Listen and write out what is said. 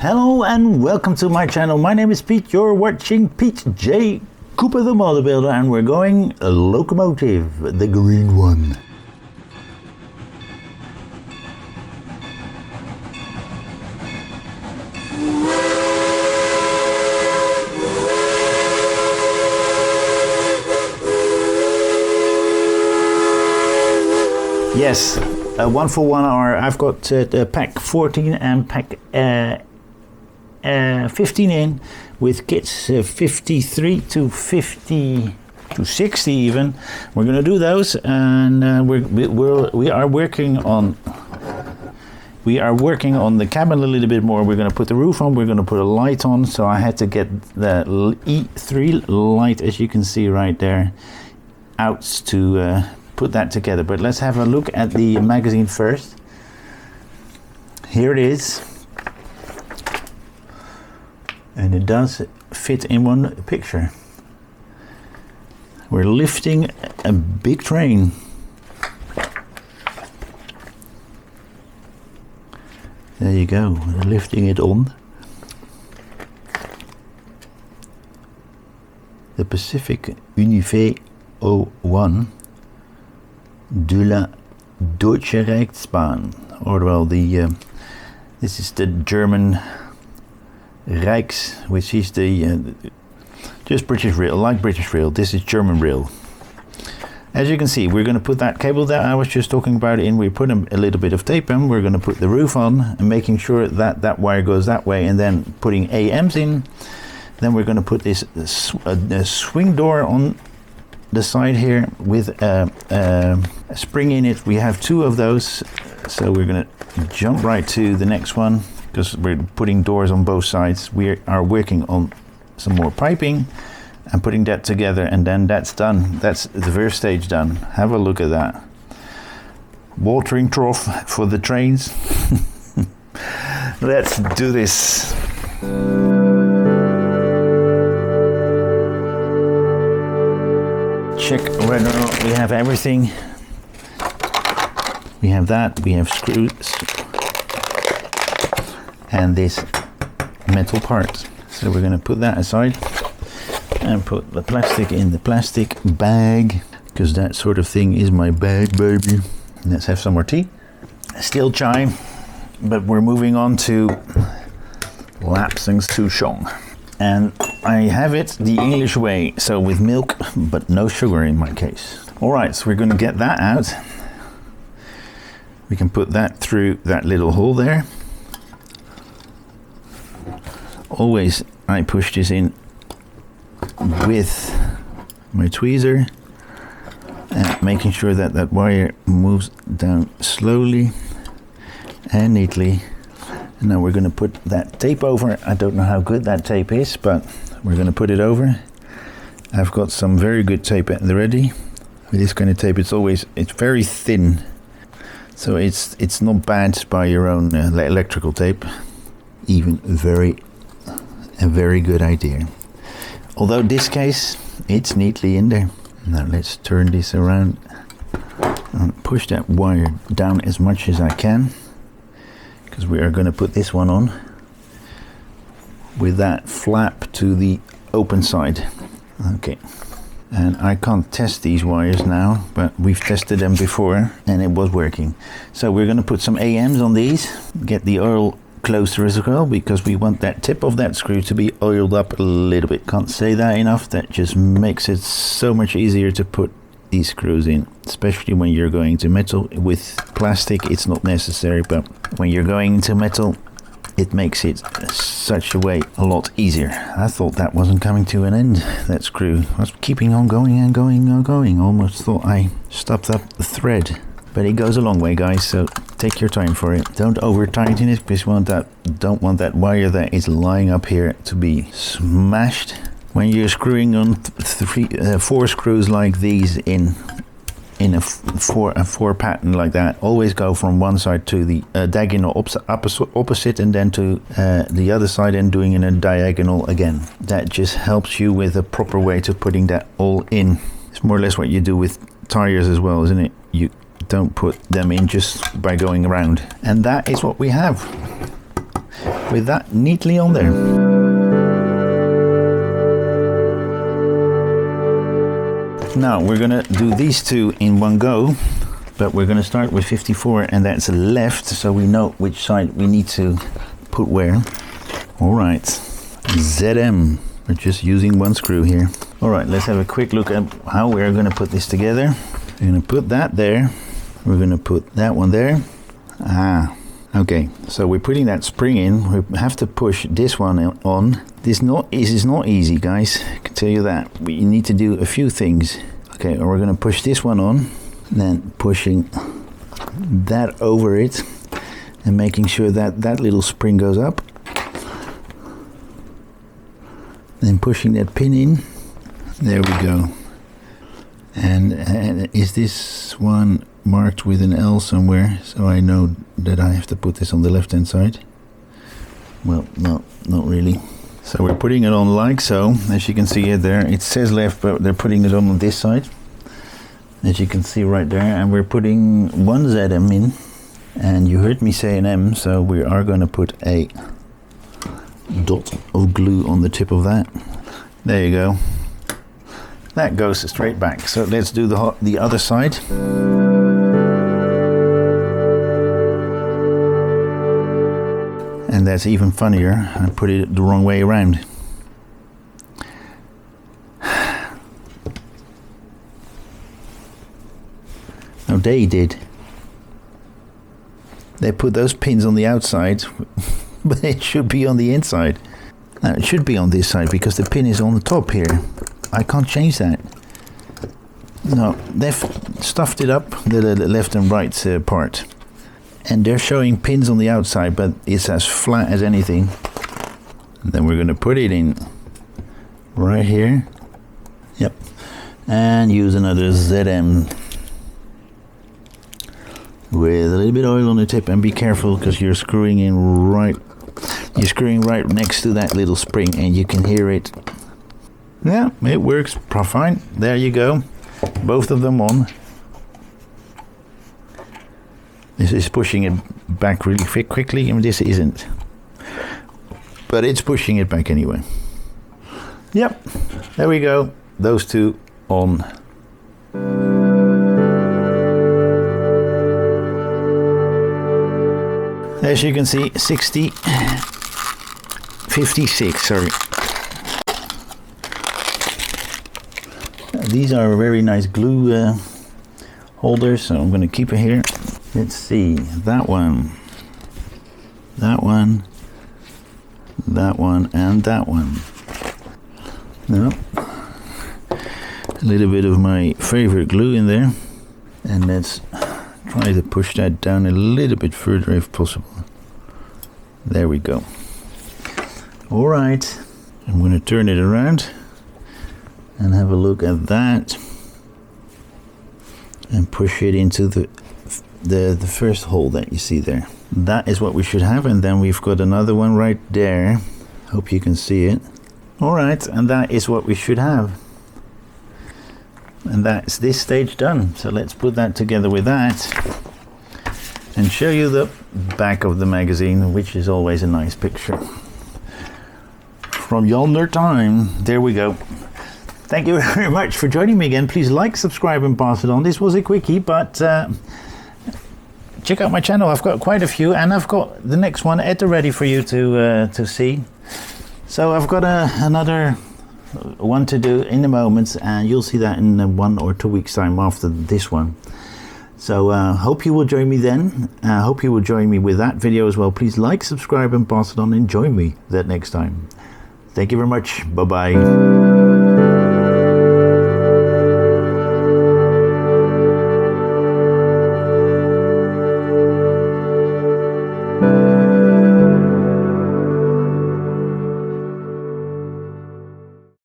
Hello and welcome to my channel. My name is Pete. You're watching Pete J. Cooper the Model Builder, and we're going locomotive, the green one. Yes, a 1 for 1 hour. I've got pack 14 and pack 15 in with kits 53 to 50 to 60 even. We're going to do those, and we are working on the cabin a little bit more. We're going to put the roof on, we're going to put a light on, so I had to get the E3 light, as you can see right there, out to put that together. But let's have a look at the magazine first. Here it is, and it does fit in one picture. We're lifting a big train. There you go, we're lifting it on the Pacific Univé 01 de la Deutsche Reichsbahn, or well, this is the German Rijks, which is the just British Rail, like British Rail. This is German Rail. As you can see, we're going to put that cable that I was just talking about in. We put a little bit of tape in. We're going to put the roof on and making sure that that wire goes that way, and then putting AMs in. Then we're going to put this swing door on the side here with a spring in it. We have 2 of those, so we're going to jump right to the next one, because we're putting doors on both sides. We are working on some more piping and putting that together, and then that's done. That's the first stage done. Have a look at that. Watering trough for the trains. Let's do this. Check whether or not we have everything. We have that, we have screws and this metal part. So we're going to put that aside and put the plastic in the plastic bag, because that sort of thing is my bag, baby. Let's have some more tea. Still chai, but we're moving on to Lapsang Souchong. And I have it the English way, so with milk, but no sugar in my case. Alright, so we're going to get that out. We can put that through that little hole there. Always I push this in with my tweezer, and making sure that that wire moves down slowly and neatly. And now we're going to put that tape over. I don't know how good that tape is, but we're going to put it over. I've got some very good tape at the ready. With this kind of tape, it's very thin, so it's not bad by your own electrical tape. Even a very good idea. Although this case, it's neatly in there. Now let's turn this around and push that wire down as much as I can, because we are going to put this one on with that flap to the open side. Okay, and I can't test these wires now, but we've tested them before and it was working. So we're going to put some AMs on these, get the oil closer as well, because we want that tip of that screw to be oiled up a little bit. Can't say that enough. That just makes it so much easier to put these screws in, especially when you're going to metal. With plastic it's not necessary, but when you're going into metal it makes it such a way a lot easier. I thought that wasn't coming to an end, that screw. I was keeping on going and going and going. Almost thought I stopped up the thread, but it goes a long way, guys, so take your time for it. Don't over tighten it, because don't want that wire that is lying up here to be smashed. When you're screwing on 4 screws like these in a four pattern like that, always go from one side to the diagonal opposite, and then to the other side, and doing in a diagonal again. That just helps you with a proper way to putting that all in. It's more or less what you do with tires as well, isn't it? You don't put them in just by going around. And that is what we have. with that neatly on there. Now we're gonna do these two in one go, but we're gonna start with 54, and that's left, so we know which side we need to put where. All right, ZM, we're just using one screw here. All right, let's have a quick look at how we're gonna put this together. We're gonna put that there, we're gonna put that one there. Okay, so we're putting that spring in. We have to push this one on. This is not easy, guys, I can tell you that. We need to do a few things. Okay, we're gonna push this one on, then pushing that over it, and making sure that that little spring goes up. Then pushing that pin in. There we go. And is this one marked with an L somewhere, so I know that I have to put this on the left hand side? Well, no, not really. So we're putting it on like so. As you can see it there, it says left, but they're putting it on this side, as you can see right there. And we're putting one ZM in, and you heard me say an M, so we are going to put a dot of glue on the tip of that. There you go. That goes straight back. So let's do the other side. And that's even funnier. I put it the wrong way around. No, they did. They put those pins on the outside, but it should be on the inside. Now, it should be on this side because the pin is on the top here. I can't change that. No, they've stuffed it up, the left and right part. And they're showing pins on the outside, but it's as flat as anything. And then we're going to put it in right here. Yep. And use another ZM with a little bit of oil on the tip, and be careful because you're screwing right next to that little spring, and you can hear it. Yeah, it works fine. There you go. Both of them on. This is pushing it back really quickly, and this isn't. But it's pushing it back anyway. Yep, there we go. Those two on. As you can see, 56, sorry. These are very nice glue holders, so I'm going to keep it here. Let's see, that one, and that one. No, a little bit of my favorite glue in there, and let's try to push that down a little bit further if possible. There we go. All right, I'm going to turn it around and have a look at that, and push it into the first hole that you see there. That is what we should have, and then we've got another one right there. Hope you can see it. All right, and that is what we should have. And that's this stage done. So let's put that together with that and show you the back of the magazine, which is always a nice picture. From yonder time. There we go. Thank you very much for joining me again. Please like, subscribe, and pass it on. This was a quickie, but check out my channel. I've got quite a few, and I've got the next one at the ready for you to see. So I've got another one to do in a moment, and you'll see that in 1 or 2 weeks time after this one. So hope you will join me then. Hope you will join me with that video as well. Please like, subscribe, and pass it on, and join me that next time. Thank you very much. Bye bye.